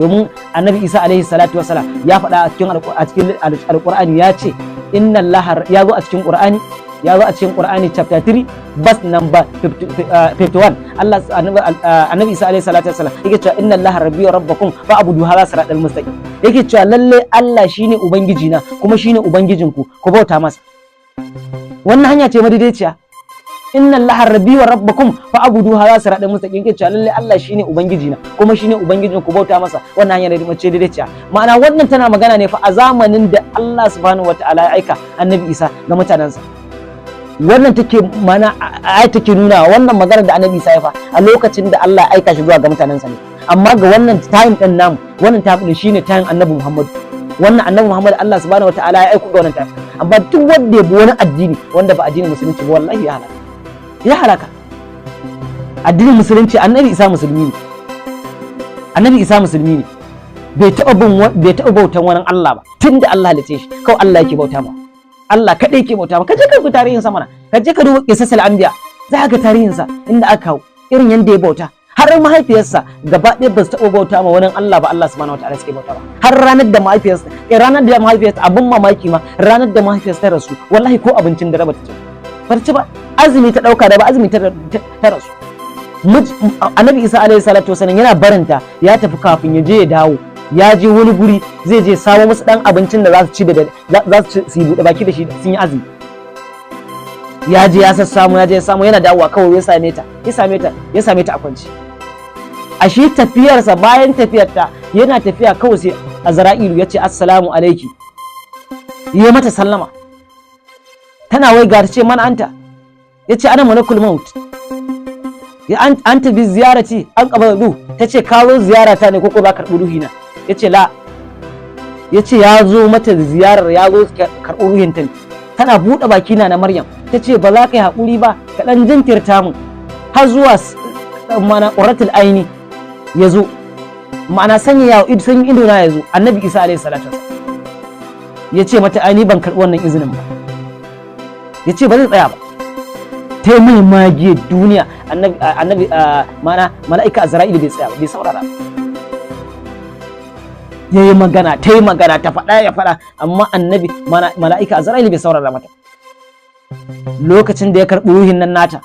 domin annabi Isa alaihi salatu wasalam ya faɗa a cikin alqur'ani ya ce inna Allah ya zo a cikin qur'ani chapter 3 verse number 51 Allah annabi Isa alaihi salatu wasalam yake cewa inna Allah rabbi wa rabbakum fa'budu hadha siratal mustaqim, yake cewa lalle Allah shine ubangiji na kuma shine ubangijinku, ku bauta masa. Wannan hanya ce madaidaiciya. inna allaha rabbi wa rabbakum fa'budu hadha siratal mustaqim, yake cewa lalle Allah shine ubangiji na kuma shine ubangijin ku, bauta masa. Wannan hanya da mace daidaiciya. Ma'ana wannan tana magana ne fa a zamanin da Allah subhanahu wataala ya aika annabi Isa ga mutanansa. Wannan take mana ai take nuna wannan magana da annabi Isa ya fa a lokacin da Allah ya aika shi zuwa ga mutanansa ne. Amma ga wannan time din namu, wannan time din shine time annabi Muhammad. Wannan annabi Muhammad Allah subhanahu wataala ya aika ga wannan time. Amma duk wanda ya bi wani addini wanda ba addinin musulunci ba, wallahi ya halaka. Addinin musulunci annabi Isa musulmi ne. Annabi Isa musulmi ne. Bai taɓa bautan wani Allah ba. Tunda Allah halice shi, kawai Allah yake bauta ba. Allah kaɗai yake bauta ba. Ka je ka duba tarihin sa mana. Ka je ka duba qisasul anbiya. Za ka ga tarihin sa inda aka kawo irin yanda ya bauta. Har mahaifiyarsa gaba ɗaya ba su taɓa bauta ma wani Allah ba, Allah subhanahu wataala suke bauta ba. Har ranar da mahaifiyarsa abin mamaki ma, ranar da mahaifiyarsa ta rasu, wallahi ko abincin da raba ta ci. Farci ba, azumi ta dauka da ba azumi ta rasu. Annabi Isa alaihi salatu wasallam yana barinta ya tafi, kafin ya je ya dawo ya je wani guri zai je samu musu dan abincin da za su ci da za su ci bude baki da shi sun yi azumi. Ya je ya samu yana dawowa kawai ya same ta a kwanci. A shi tafiyarsa, bayan tafiyarta yana tafiya kawai sai Azra'ilu ya ce assalamu alaiki, ya mata sallama. Tana wai ga ta ce mana anta, ya ce ana malakul maut, ya anta bi ziyarati an qabadu, ta ce ka zo ziyarata ne ko ba karɓi ruhina? Ya ce la, ya ce ya zo mata ziyarar, ya zo karɓi ruhinta ne. Tana buɗe baki na Maryam, ta ce ba za ka yi haƙuri ba, ka ɗan jinkirta mu har zuwa mana ƙuratul aini ya zo, ma'ana sanya ido na ya zo. Annabi Isa alaihi salatu wasallam ya ce mata ai ni ban karɓi wannan izinin ba, ya ce ba zai tsaya ba. Ta yi mai magiyar duniya. Annabi mana mala'ika Azra'ilu bai tsaya ba, bai saurara ba. Ya yi magana, ta yi magana, ta faɗa ya faɗa, amma mala'ika Azra'ilu bai saurara mata. Lokacin da ya karɓi ruhin nan nata,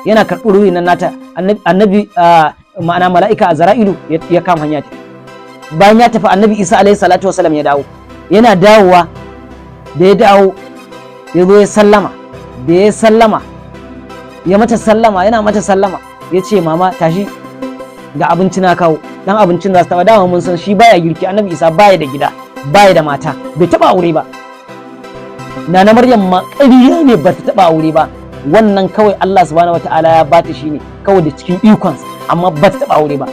yana karɓi ruhin nan nata, annabi ma'ana mala'ika Azra'ilu ya kama hanya ta. Bayan ya tafi, annabi Isa alaihi salatu wasallam ya dawo. Yana dawowa, da ya dawo ya zo ya sallama, da ya sallama ya mata sallama, yana mata sallama ya ce mama tashi ga abinci na kawo. Dan abincin za su taba, dama mun san shi baya girki. Annabi Isa baya da gida, baya da mata, bai taba aure ba. Nana Maryam ma ƙarya ne, ba ta taba aure ba. Wannan kawai Allah subhanahu wataala ya bata shi ne kawai da cikin ikonsa, amma ba ta taba aure ba.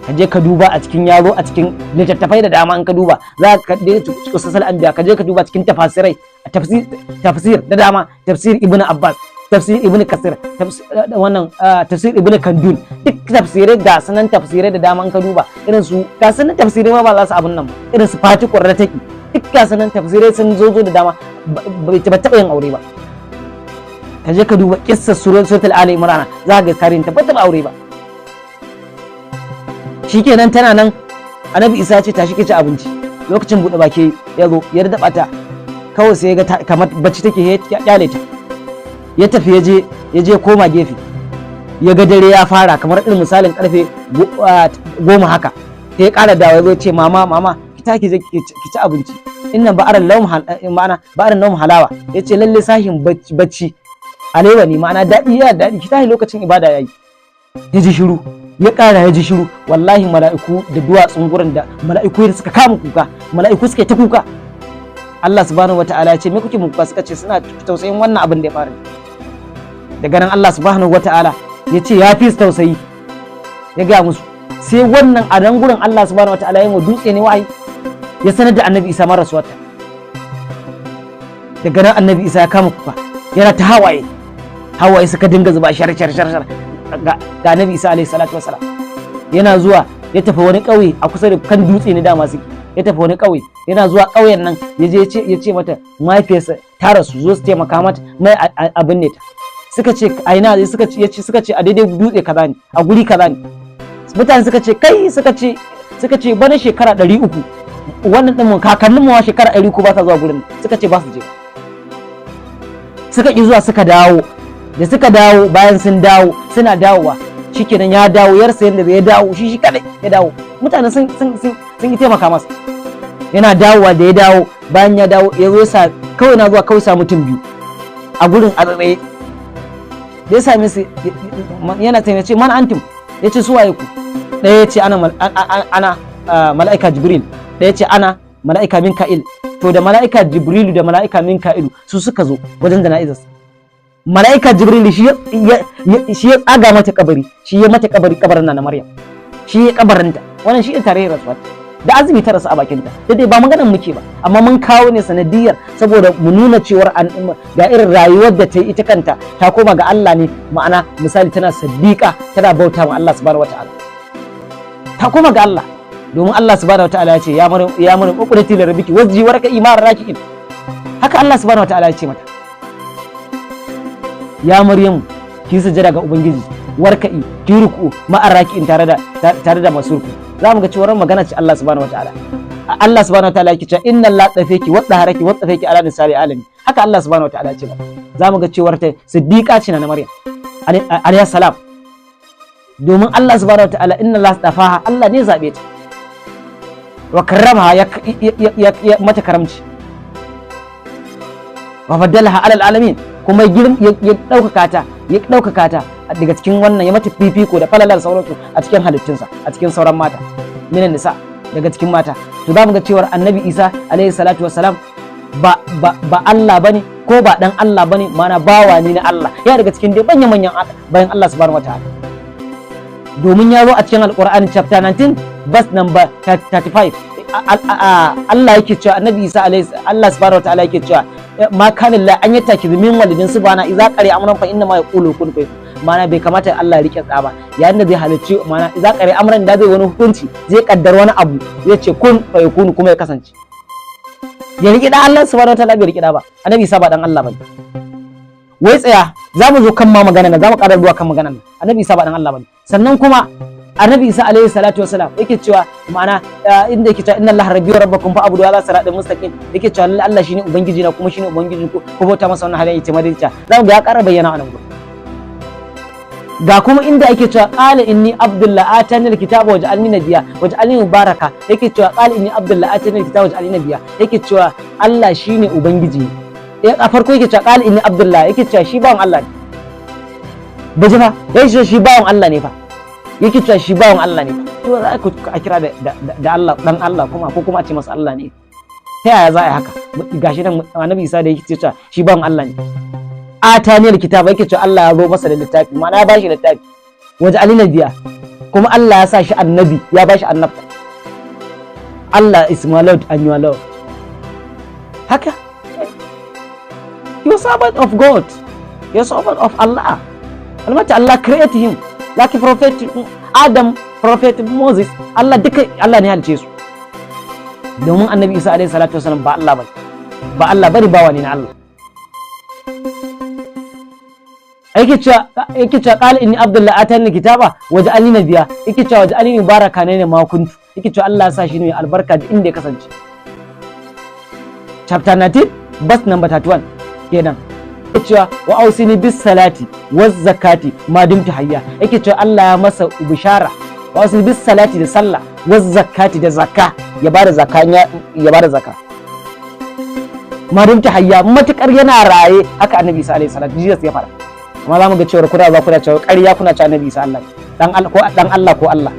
Ka je ka duba a cikin yaro, a cikin littattafai da dama in ka duba za ka da qisasul anbiya, ka je ka duba cikin tafasirai, tafsir da dama, tafsir Ibn Abbas, tafsir Ibn Kasir, tafsir Ibn Kandun, duk tafsirai ga sanan tafsirai da dama in ka duba irin su ga sanan tafsirai ma ba za su abun nan ba, irin su Fati Qurrataki, duk ga sanan tafsirai sun zo da dama, ba taɓa yin aure ba. Ka je ka duba kissar suratul Ali Imran, za ka ga tarihin ta ba taɓa aure ba. Shikenan tana nan, Annabi Isa ya ce tashi ki ci abinci. Lokacin buɗe baki ya zo ya daɗa ta, kawai sai ya ga kamar bacci take, ya kyale ta. Ya tafi ya je koma gefe, ya ga dare ya fara kamar irin misalin karfe 10 haka. Ta ya ƙara dawo ya zo ce mama ki taki je ki ci abinci. Inna ba'aran nawm halawa, ya ce lalle sahin bacci alewa ne, ma'ana daɗi ya daɗi, ki tashi lokacin ibada yayi. Ya ji shiru, ya ƙara ya ji shiru. Wallahi mala'iku da duwatsun gurin da mala'iku suka kama kuka, mala'iku suka ta kuka. Allah subhanahu wataala ya ce me kuke muku? Suka ce suna tausayin wannan abin da ya faru. Daga nan Allah subhanahu wataala ya ce ya fi tausayi, ya ga musu. Sai wannan a nan gurin Allah subhanahu wataala ya yi wa dutse ne wahayi, ya sanar da Annabi Isa mara rasuwarta. Daga nan Annabi Isa ya kama kuka, yana ta hawaye suka dinga zuba shar ga Annabi Isa alaihi salatu wasalam. Yana zuwa ya tafi wani ƙauye a kusa da kan dutse ne dama suke. Ya tafi wani ƙauye, yana zuwa ƙauyen nan ya ce mata mahaifiyarsa ta rasu, zo su taimaka mata mai abin ne ta. Suka ce a ina, suka ce a daidai dutse kaza ne, a guri kaza ne. Mutane suka ce kai, suka ce suka ce bana shekara 300 wannan din mu kakannin mu shekara 300 ba sa zuwa gurin, suka ce ba su je, suka ki zuwa, suka dawo. Da suka dawo, bayan sun dawo, suna dawowa shikenan ya dawo, yarsa yanda zai dawo shi kadai ya dawo, mutane sun yi taimaka masa. Yana dawowa, da ya dawo, bayan ya dawo ya zo sa kawai na zuwa kawai sa mutum biyu a gurin a tsaye. Da ya same su yana ce man antum, ya ce su waye ku? Ɗaya ya ce ana mala'ika Jibril, ɗaya ya ce ana mala'ika Mika'il. To da mala'ika Jibrilu da mala'ika Mika'ilu su suka zo wajen jana'izar. Mala'ika Jibrilu shi ya tsaga mata kabari, shi ya mata kabarin na Maryam, shi ya kabarinta. Wannan shi ya tare rasuwa da azumi ta rasu a bakinta. Dai ba maganar muke ba, amma mun kawo ne sanadiyar saboda mu nuna cewar ga irin rayuwar da ta yi ita kanta, ta koma ga Allah ne, ma'ana misali tana saddiqa, tana bauta ma Allah subhanahu wataala, ta koma ga Allah. Domin Allah subhanahu wataala ya ce ya Maryam uqrati li rabbiki wasji warka imar raki'in. Haka Allah subhanahu wataala ya ce mata, ya Maryam ki sujada ga ubangiji, warka'i ki ruku ma'ar raki'in tare da masu ruku. Za mu ga cewa magana ce Allah subhanahu wataala. Allah subhanahu wataala yake cewa inna la tafiki wa taharaki wa tafiki ala nisari alami. Haka Allah subhanahu wataala ya ce mata. Za mu ga cewa ta siddiqa ce na Maryam alayhi salam. Domin Allah subhanahu wataala inna la tafaha, Allah ne zabe ta wa karramaha, ya mata karamci, wa faddalaha alal alamin, kuma ya ɗaukaka ta daga cikin wannan, ya mata fifiko da falalar sauransu a cikin halittunsa, a cikin sauran mata minan nisa, daga cikin mata. To za mu ga cewar annabi Isa alaihi salatu wassalam ba Allah bane ko ba dan Allah bane, mana bawa ne na Allah, ya daga cikin dai manyan bayan Allah subhanahu wataala. Domin ya zo a cikin alqur'ani chapter 19 verse number 35, Allah yake cewa annabi Isa Allah subhanahu wataala yake cewa ma kana la an yataki min walidin subhana idza qari amran fa inna ma yaqulu kun fa, mana bai kamata Allah ya rike tsaba yayin da zai halicci, mana idza qari amran da zai wani hukunci, zai kaddar wani abu, zai ce kun fa yakunu kuma ya kasance. Ya rike da Allah subhanahu wataala bai rike da ba, annabi Isa ba dan Allah bane. Wai tsaya, za mu zo kan ma magana nan, za mu ƙara zuwa kan magana nan. Annabi Isa ba dan Allah bane. Sannan kuma annabi Isa alaihi salatu wasalam yake cewa, ma'ana inda yake cewa inna Allah rabbi wa rabbakum fa abudu ala siratin mustaqim, yake cewa Allah shine ubangiji na kuma shine ubangijin ku bauta masa wannan halin yace madalica. Za mu ga ya ƙara bayyana a nan gurin. Ga kuma inda yake cewa qala inni abdullah atani alkitaba waj'alni nabiyya waj'alni mubaraka, yake cewa qala inni abdullah atani alkitaba waj'alni nabiyya, yake cewa Allah shine ubangiji. A farko yake cewa qala inni abdullah, yake cewa shi bawan Allah ne. Baje fa, yake cewa shi bawan Allah ne fa. Yake cewa shi bawan Allah ne. To za a kira da Allah dan Allah kuma, ko kuma a ce masa Allah ne. Ta yaya za a yi haka? Gashi nan annabi Isa da yake cewa shi bawan Allah ne. Atani alkitaba, yake cewa Allah ya zo masa da littafi, ma'ana ya bashi littafi. Waj'alni nabiyya, kuma Allah ya sa shi annabi, ya bashi annabta. Allah is my Lord and your Lord. Haka? You're servant of God. You're servant of Allah. Allah created him. Like prophet Adam, prophet Moses, Allah duka Allah ne halice su. Domin annabi Isa alaihi salatu wasallam ba Allah bane. Ba Allah bane, bawa ne na Allah. Yake cewa qala inni abdullah atani kitaba waj'alni nabiyya, yake cewa waj'alni mubaraka ne ma kuntu, yake cewa Allah ya sa shi ne albarka da inda ya kasance. Chapter 19 verse number 31 kenan. Yake cewa wa ausini bis salati waz zakati ma dumtu hayya, yake cewa Allah ya masa bishara wa ausini bis salati da sallah waz zakati da zakka, ya bada zakka, ya bada zakka ma dumtu hayya, matukar yana raye. Haka annabi Isa alaihi salatu Jesus ya fara. Amma za mu ga cewa kuna cewa ƙarya, kuna cewa annabi Isa Allah dan Allah ko dan Allah ko Allah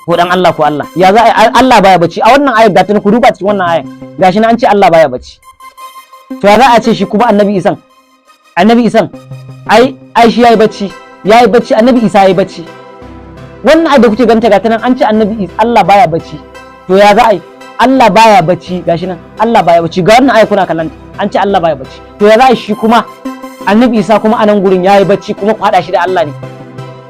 ko dan Allah ko Allah. Ya za a Allah baya bacci? A wannan ayat da ta ku duba cikin wannan ayat gashi na an ce Allah baya bacci. To ya za a ce shi kuma annabi Isan ai shi yayi bacci, annabi Isa yayi bacci. Wannan ayat da kuke ganta ga ta nan an ce annabi Allah baya bacci. To ya za a yi Allah baya bacci, gashi nan Allah baya bacci, ga wannan ayat kuna kallanta an ce Allah baya bacci. To ya za a yi shi kuma annabi Isa kuma a nan gurin yayi bacci, kuma ku hada shi da Allah ne,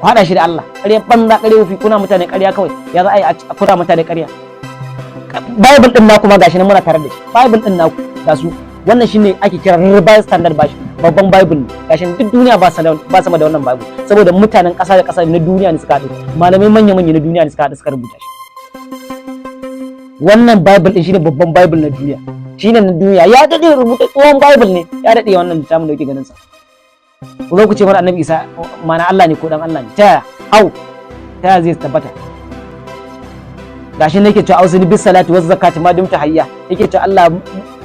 ku hada shi da Allah. Ƙarya banza, ƙarya wufi, kuna mutane ƙarya kawai. Ya za a yi a kuna mutane ƙarya? Bible din naku ma gashi nan muna tare da shi. Bible din naku ga su, wannan shine ake kira revised standard bashi, babban Bible ne. Gashi duk duniya ba sama da wannan Bible, saboda mutanen ƙasa da ƙasa na duniya ne suka haɗu, malamai manya na duniya ne suka haɗu suka rubuta shi. wannan bible din shine babban bible na duniya, shine na duniya, ya dade rubuta tsohon bible ne, ya dade wannan littafin da yake ganin sa. Ku zo ku ce mana annabi Isa mana Allah ne ko dan Allah ne, ta yaya zai tabbata? Gashi nake cewa ausini bis salati waz zakati ma dumta hayya, yake cewa Allah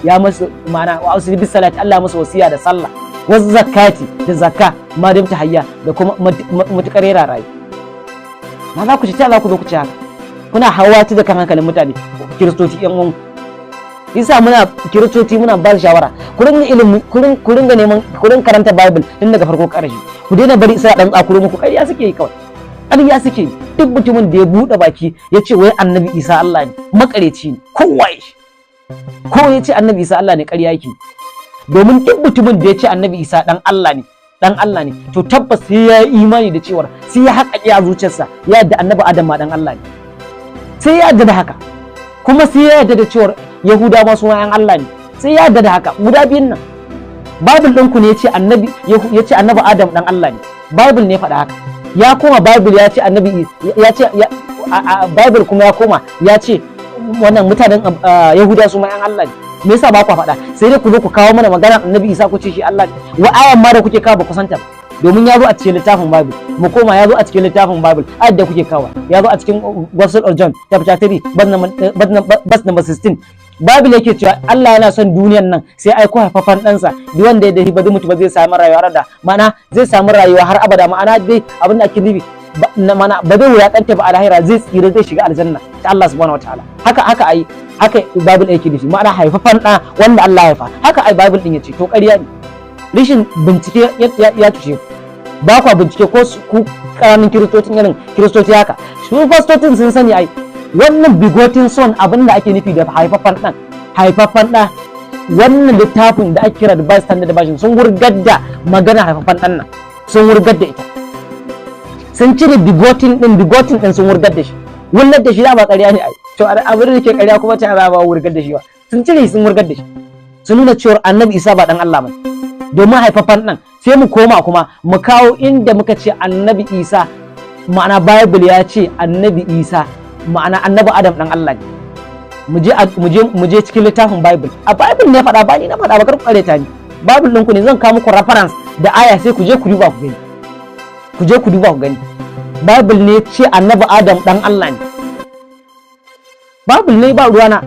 ya masa mana wa ausini bis salati, Allah masa wasiya da sallah, waz zakati da zakka ma dumta hayya, da kuma mutukar yara rayi. Ma za ku ci ta za ku zo ku ci haka, kuna hawa da kan hankalin mutane kiristoci yan uwan. Yasa muna kiristoci muna ba shawara ku ringa ilimi, ku ringa neman, ku ringa karanta bible tun daga farko ƙarshe, ku daina bari sai dan tsakuro muku ƙarya suke yi kawai, ƙarya suke yi. Duk mutumin da ya buɗe baki ya ce wai annabi Isa Allah ne, makareci ne, kowa ya shi, ko ya ce annabi Isa Allah ne, ƙarya yake. Domin duk mutumin da ya ce annabi Isa dan Allah ne, to tabbas sai ya yi imani da cewar, sai ya haƙaƙe a zuciyarsa ya yadda annabi Adam ma dan Allah ne, sai ya yadda da haka. Kuma sai ya yadda da cewar Yahuda ma su ma Allah ne, sai ya yadda da haka. Guda biyun nan Bible ɗinku ne ya ce annabi Adam dan Allah ne, Bible ne faɗa haka. Ya koma Bible ya ce annabi, ya ce Bible kuma ya koma ya ce wannan mutanen Yahuda su ma Allah ne. Me yasa ba ku faɗa? Sai dai ku zo ku kawo mana magana annabi Isa ku ce shi Allah ne. Wa ayan ma da kuke kawo ba ku santa ba, domin ya zo a cikin littafin Bible. Mu koma, ya zo a cikin littafin Bible, ayat da kuke kawo ya zo a cikin Gospel of John chapter 3 verse number 16. Bible yake cewa Allah yana son duniyan nan sai aiko haifafan ɗansa, duk wanda ya dahi ba zai mutu ba, zai samu rayuwa da ma'ana zai samu rayuwa har abada. Ma'ana dai abin da ake nufi mana ba zai wuyakanta ba a lahira, zai tsira, zai shiga aljanna ta Allah subhanahu wataala. Haka Bible yake nufi, ma'ana haifafan ɗa wanda Allah ya haifa. Haka ai Bible din yace. To ƙarya ne, rishin bincike ya tushe ku. Ba kwa bincike ko ku ƙaramin kiristocin irin kiristoci haka, su fastocin sun sani ai wannan begotten son, abin da ake nufi da haifafan ɗa, wannan littafin da ake kira da Bible Standard Version sun wurgar da magana haifafan ɗan nan, sun wurgar da ita, sun cire begotten ɗin sun wurgar da shi. Wurgar da shi da ba ƙarya ne ai, to abin da ke ƙarya kuma ta ba wurgar da shi ba, sun cire sun wurgar da shi, sun nuna cewa annabi Isa ba ɗan Allah ba, domin haifafan ɗan. Sai mu koma kuma mu kawo inda muka ce annabi Isa, ma'ana Bible ya ce annabi Isa ma'ana annabi Adam dan Allah ne. Mu je cikin littafin Bible. A Bible ne faɗa, ba ni na faɗa ba, kar ku kareta ni. Bible ɗinku ne, zan kawo muku reference da aya sai ku je ku duba ku gani. Bible ne ce annabi Adam dan Allah ne. Bible ne, ba ruwana.